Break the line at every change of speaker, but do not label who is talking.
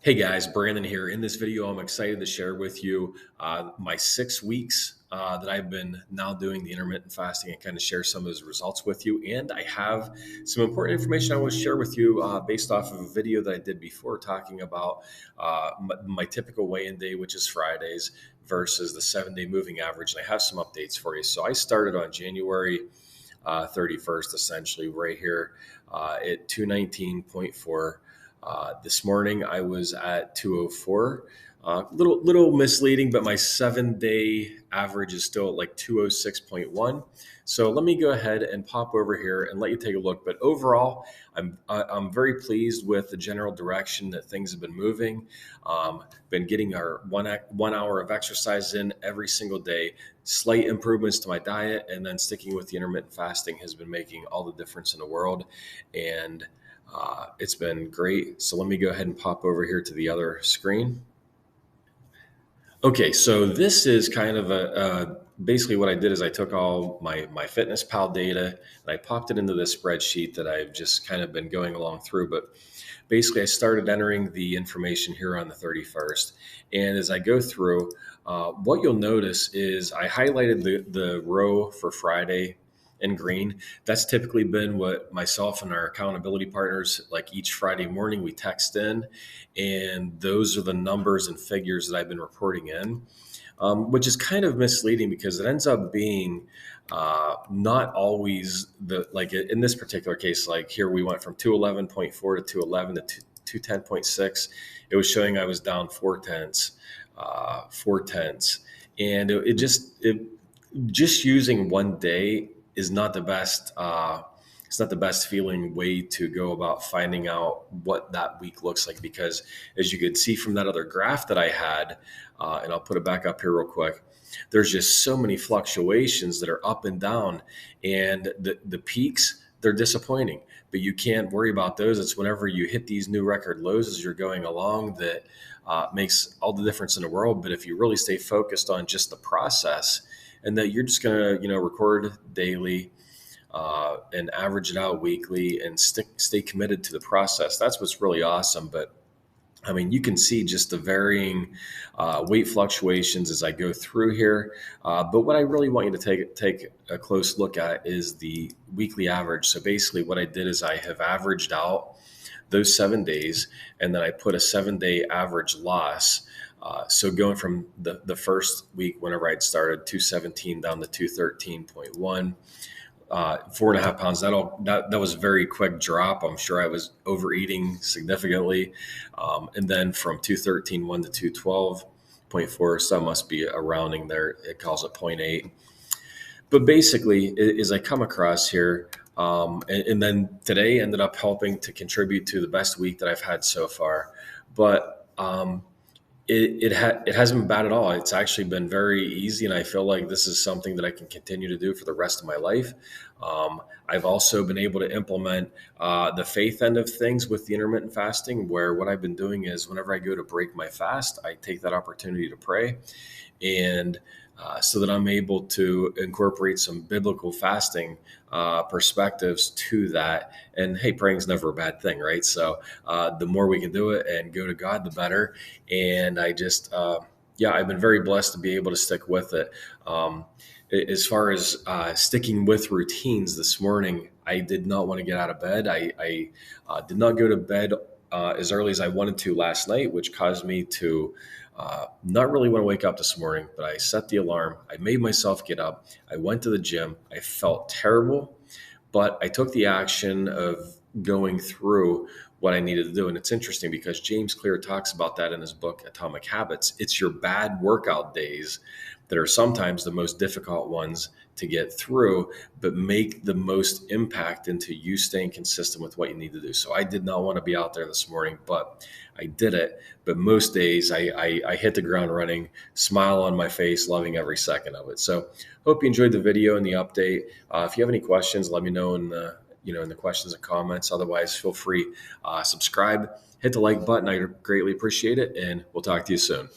Hey guys, Brandon here. In this video, I'm excited to share with you my 6 weeks that I've been now doing the intermittent fasting and kind of share some of those results with you. And I have some important information I want to share with you based off of a video that I did before talking about my typical weigh-in day, which is Fridays, versus the 7-day moving average. And I have some updates for you. So I started on January 31st, essentially, right here at 219.4. This morning I was at 204. Little misleading, but my 7-day average is still at like 206.1. So let me go ahead and pop over here and let you take a look. But overall, I'm very pleased with the general direction that things have been moving. Been getting our 1 hour of exercise in every single day. Slight improvements to my diet, and then sticking with the intermittent fasting has been making all the difference in the world. And it's been great. So let me go ahead and pop over here to the other screen. Okay, so this is kind of basically what I did is I took all my Fitness Pal data and I popped it into this spreadsheet that I've just kind of been going along through. But basically, I started entering the information here on the 31st. And as I go through, what you'll notice is I highlighted the row for Friday in green. That's typically been what myself and our accountability partners, like each Friday morning, we text in, and those are the numbers and figures that I've been reporting in, which is kind of misleading because it ends up being not always like in this particular case, like here we went from 211.4 to 211 to 210.6. It was showing I was down 4 tenths, 4 tenths. And it just using one day is not the best. It's not the best feeling way to go about finding out what that week looks like, because as you could see from that other graph that I had, and I'll put it back up here real quick, there's just so many fluctuations that are up and down, and the peaks, they're disappointing, but you can't worry about those. It's whenever you hit these new record lows as you're going along that makes all the difference in the world. But if you really stay focused on just the process, and that you're just going to record daily and average it out weekly and stay committed to the process, that's what's really awesome. But I mean, you can see just the varying weight fluctuations as I go through here. But what I really want you to take a close look at is the weekly average. So basically what I did is I have averaged out those 7 days, and then I put a 7-day average loss. So going from the first week, whenever I'd started, 217 down to 213.1, 4.5 pounds. That was a very quick drop. I'm sure I was overeating significantly. And then from 213.1 to 212.4, so that must be a rounding there. It calls it 0.8. But basically, as I come across here, and then today ended up helping to contribute to the best week that I've had so far. But it hasn't been bad at all. It's actually been very easy, and I feel like this is something that I can continue to do for the rest of my life. I've also been able to implement the faith end of things with the intermittent fasting, where what I've been doing is whenever I go to break my fast, I take that opportunity to pray, and so that I'm able to incorporate some biblical fasting perspectives to that. And hey, praying's never a bad thing, right? So the more we can do it and go to God, the better. And I just, I've been very blessed to be able to stick with it. As far as sticking with routines this morning, I did not want to get out of bed. I did not go to bed as early as I wanted to last night, which caused me to not really want to wake up this morning. But I set the alarm. I made myself get up. I went to the gym. I felt terrible, but I took the action of going through what I needed to do. And it's interesting because James Clear talks about that in his book, Atomic Habits. It's your bad workout days that are sometimes the most difficult ones to get through, but make the most impact into you staying consistent with what you need to do. So I did not want to be out there this morning, but I did it. But most days I hit the ground running, smile on my face, loving every second of it. So hope you enjoyed the video and the update. If you have any questions, let me know in the questions and comments. Otherwise, feel free, subscribe, hit the like button. I greatly appreciate it, and we'll talk to you soon.